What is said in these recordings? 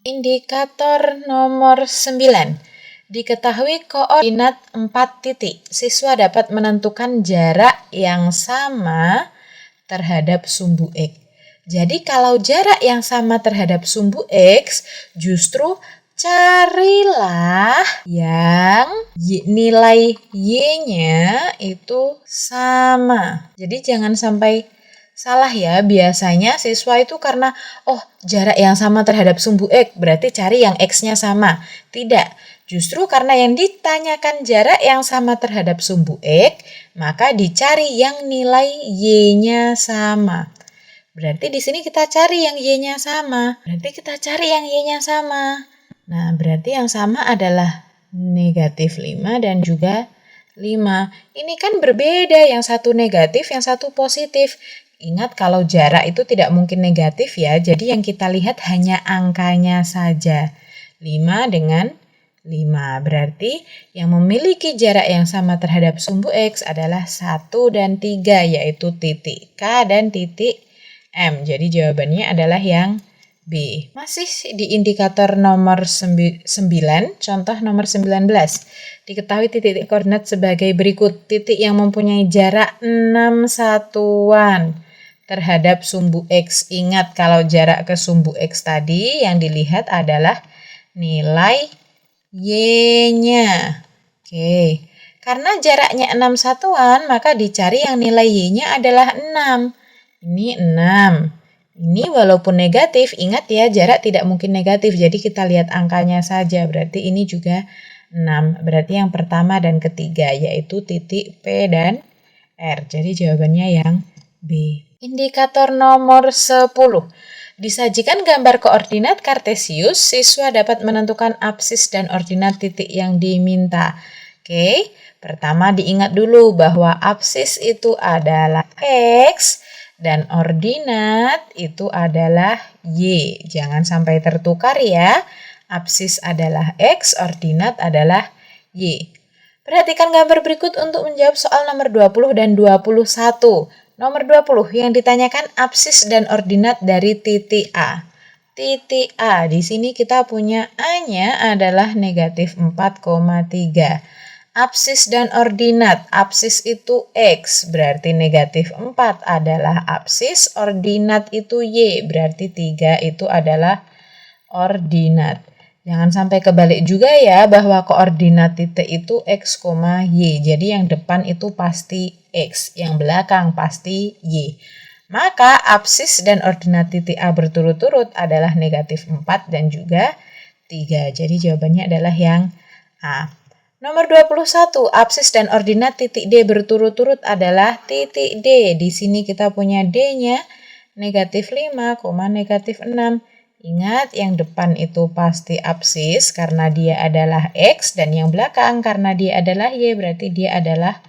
Indikator nomor 9. Diketahui koordinat 4 titik. Siswa dapat menentukan jarak yang sama terhadap sumbu X. Jadi kalau jarak yang sama terhadap sumbu X, justru carilah yang nilai Y-nya itu sama. Jadi jangan sampai salah ya, biasanya siswa itu karena jarak yang sama terhadap sumbu X, berarti cari yang X-nya sama. Tidak, justru karena yang ditanyakan jarak yang sama terhadap sumbu X, maka dicari yang nilai Y-nya sama. Berarti di sini kita cari yang Y-nya sama. Nah, berarti yang sama adalah negatif 5 dan juga 5. Ini kan berbeda, yang satu negatif, yang satu positif. Ingat kalau jarak itu tidak mungkin negatif ya, jadi yang kita lihat hanya angkanya saja. 5 dengan 5, berarti yang memiliki jarak yang sama terhadap sumbu X adalah 1 dan 3, yaitu titik K dan titik M. Jadi jawabannya adalah yang B. Masih di indikator nomor 9, contoh nomor 19. Diketahui titik koordinat sebagai berikut. Titik yang mempunyai jarak 6 satuan terhadap sumbu X. Ingat kalau jarak ke sumbu X tadi yang dilihat adalah nilai Y-nya. Oke. Karena jaraknya 6 satuan, maka dicari yang nilai Y-nya adalah 6. Ini 6. Ini walaupun negatif, ingat ya jarak tidak mungkin negatif, jadi kita lihat angkanya saja, berarti ini juga 6. Berarti yang pertama dan ketiga, yaitu titik P dan R. Jadi jawabannya yang B. Indikator nomor 10. Disajikan gambar koordinat kartesius, siswa dapat menentukan absis dan ordinat titik yang diminta. Oke, pertama diingat dulu bahwa absis itu adalah X, dan ordinat itu adalah Y. Jangan sampai tertukar ya. Absis adalah X, ordinat adalah Y. Perhatikan gambar berikut untuk menjawab soal nomor 20 dan 21. Nomor 20 yang ditanyakan absis dan ordinat dari titik A. Titik A, di sini kita punya A-nya adalah negatif 4,3. Absis dan ordinat, absis itu X, berarti negatif 4 adalah absis, ordinat itu Y, berarti 3 itu adalah ordinat. Jangan sampai kebalik juga ya, bahwa koordinat titik itu X, Y, jadi yang depan itu pasti X, yang belakang pasti Y. Maka absis dan ordinat titik A berturut-turut adalah negatif 4 dan juga 3, jadi jawabannya adalah yang A. Nomor 21, absis dan ordinat titik D berturut-turut adalah titik D. Di sini kita punya D-nya negatif 5, negatif 6. Ingat yang depan itu pasti absis karena dia adalah X dan yang belakang karena dia adalah Y, berarti dia adalah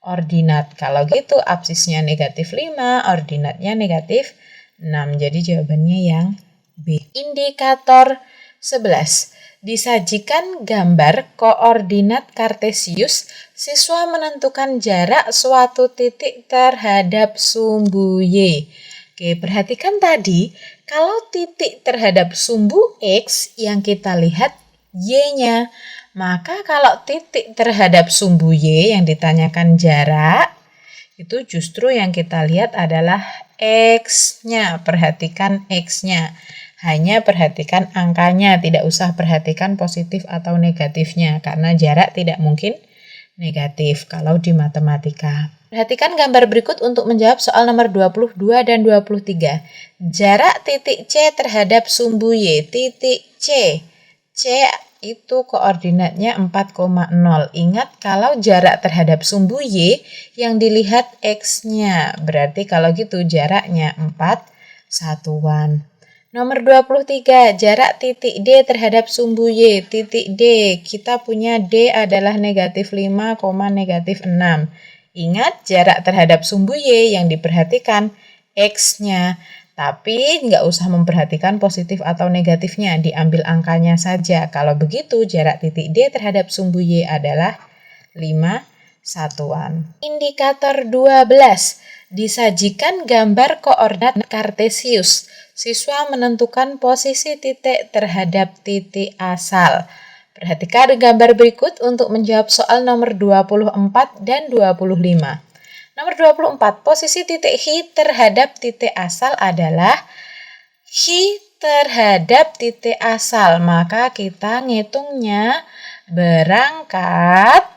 ordinat. Kalau gitu absisnya negatif 5, ordinatnya negatif 6. Jadi jawabannya yang B. Indikator 11. Disajikan gambar koordinat kartesius, siswa menentukan jarak suatu titik terhadap sumbu Y. Oke, perhatikan tadi, kalau titik terhadap sumbu X yang kita lihat Y-nya, maka kalau titik terhadap sumbu Y yang ditanyakan jarak, itu justru yang kita lihat adalah X-nya. Perhatikan X-nya. Hanya perhatikan angkanya, tidak usah perhatikan positif atau negatifnya, karena jarak tidak mungkin negatif kalau di matematika. Perhatikan gambar berikut untuk menjawab soal nomor 22 dan 23. Jarak titik C terhadap sumbu Y. Titik C. C itu koordinatnya 4,0. Ingat kalau jarak terhadap sumbu Y yang dilihat X-nya. Berarti kalau gitu jaraknya 4 satuan. Nomor 23, jarak titik D terhadap sumbu Y. Titik D, kita punya D adalah negatif 5, negatif 6. Ingat jarak terhadap sumbu Y yang diperhatikan X-nya. Tapi nggak usah memperhatikan positif atau negatifnya, diambil angkanya saja. Kalau begitu jarak titik D terhadap sumbu Y adalah 5 satuan. Indikator 12. Disajikan gambar koordinat kartesius. Siswa menentukan posisi titik terhadap titik asal. Perhatikan gambar berikut untuk menjawab soal nomor 24 dan 25. Nomor 24, posisi titik Hi terhadap titik asal adalah Hi terhadap titik asal. Maka kita ngitungnya berangkat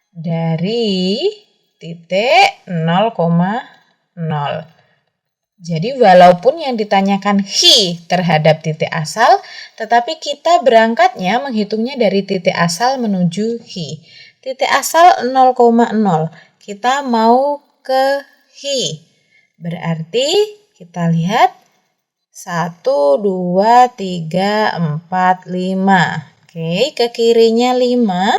dari titik 0,0. Jadi walaupun yang ditanyakan Hi terhadap titik asal, tetapi kita berangkatnya menghitungnya dari titik asal menuju Hi. Titik asal 0,0. Kita mau ke Hi. Berarti kita lihat 1, 2, 3, 4, 5. Oke, ke kirinya 5.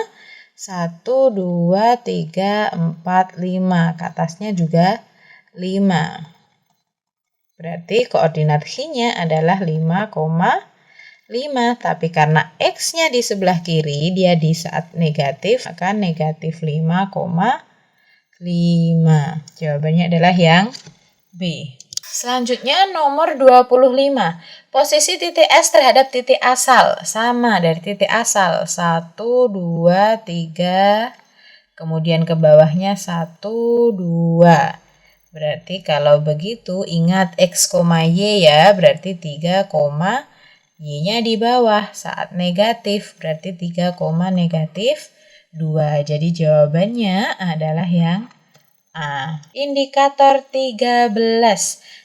1, 2, 3, 4, 5. Ke atasnya juga 5. Berarti koordinat Hi-nya adalah 5,5. Tapi karena X-nya di sebelah kiri, dia di saat negatif, maka negatif 5,5. Jawabannya adalah yang B. Selanjutnya nomor 25. Posisi titik S terhadap titik asal. Sama dari titik asal. 1, 2, 3. Kemudian ke bawahnya 1, 2. Berarti kalau begitu ingat X, Y ya, berarti 3, Y-nya di bawah. Saat negatif berarti 3, negatif 2. Jadi jawabannya adalah yang A. Indikator 13.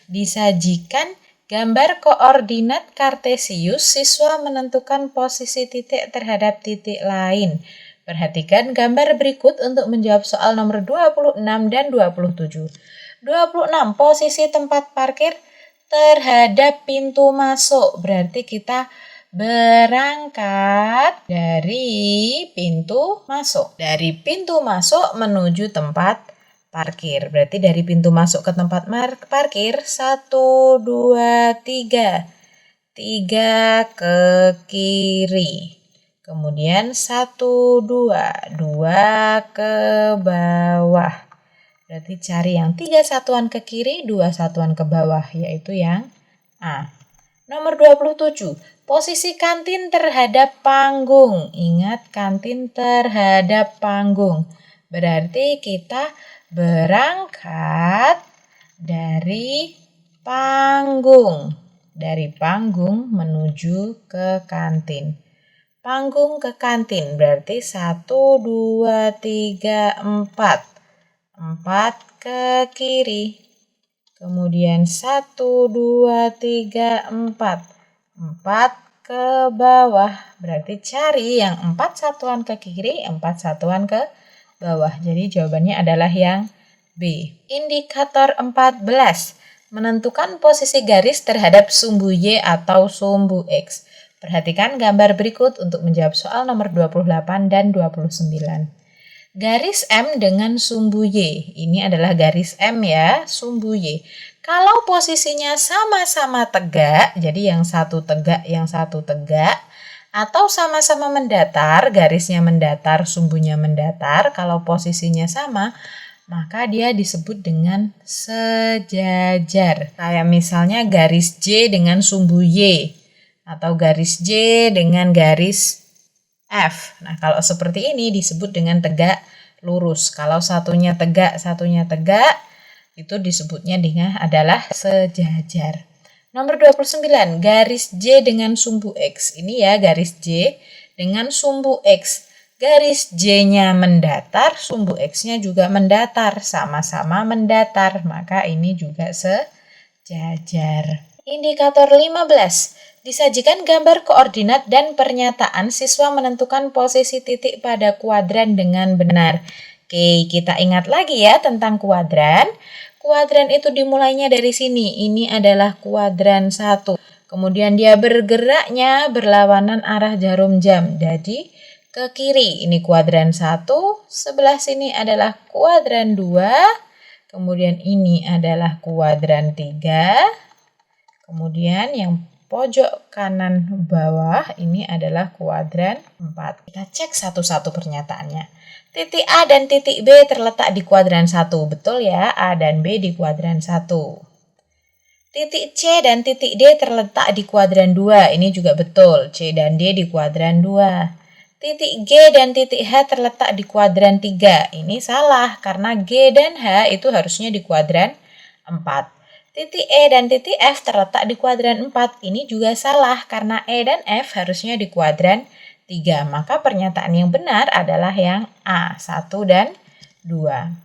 Disajikan gambar koordinat kartesius, siswa menentukan posisi titik terhadap titik lain. Perhatikan gambar berikut untuk menjawab soal nomor 26 dan 27. 26. Posisi tempat parkir terhadap pintu masuk. Berarti kita berangkat dari pintu masuk. Dari pintu masuk menuju tempat parkir. Berarti dari pintu masuk ke tempat parkir 1, 2, 3. 3 ke kiri. Kemudian 1, 2. 2 ke bawah. Berarti cari yang 3 satuan ke kiri, 2 satuan ke bawah, yaitu yang A. Nomor 27. Posisi kantin terhadap panggung. Ingat, kantin terhadap panggung. Berarti kita berangkat dari panggung. Dari panggung menuju ke kantin. Panggung ke kantin berarti 1, 2, 3, 4. 4 ke kiri. Kemudian 1, 2, 3, 4. 4 ke bawah. Berarti cari yang 4 satuan ke kiri, 4 satuan ke bawah. Jadi jawabannya adalah yang B. Indikator 14. Menentukan posisi garis terhadap sumbu Y atau sumbu X. Perhatikan gambar berikut untuk menjawab soal nomor 28 dan 29. Garis M dengan sumbu Y. Ini adalah garis M ya, sumbu Y. Kalau posisinya sama-sama tegak, jadi yang satu tegak, atau sama-sama mendatar, garisnya mendatar, sumbunya mendatar, kalau posisinya sama, maka dia disebut dengan sejajar. Kayak misalnya garis J dengan sumbu Y, atau garis J dengan garis F. Nah, kalau seperti ini disebut dengan tegak lurus. Kalau satunya tegak, itu disebutnya dengan adalah sejajar. Nomor 29, garis J dengan sumbu X. Ini ya garis J dengan sumbu X. Garis J-nya mendatar, sumbu X-nya juga mendatar, sama-sama mendatar. Maka ini juga sejajar. Indikator 15. Disajikan gambar koordinat dan pernyataan, siswa menentukan posisi titik pada kuadran dengan benar. Oke, kita ingat lagi ya tentang kuadran. Kuadran itu dimulainya dari sini. Ini adalah kuadran 1. Kemudian dia bergeraknya berlawanan arah jarum jam. Jadi ke kiri. Ini kuadran 1. Sebelah sini adalah kuadran 2. Kemudian ini adalah kuadran 3. Kemudian yang pojok kanan bawah ini adalah kuadran 4. Kita cek satu-satu pernyataannya. Titik A dan titik B terletak di kuadran 1. Betul ya, A dan B di kuadran 1. Titik C dan titik D terletak di kuadran 2. Ini juga betul. C dan D di kuadran 2. Titik G dan titik H terletak di kuadran 3. Ini salah karena G dan H itu harusnya di kuadran 4. Titik E dan titik F terletak di kuadran 4. Ini juga salah karena E dan F harusnya di kuadran 3. Maka pernyataan yang benar adalah yang A, 1 dan 2.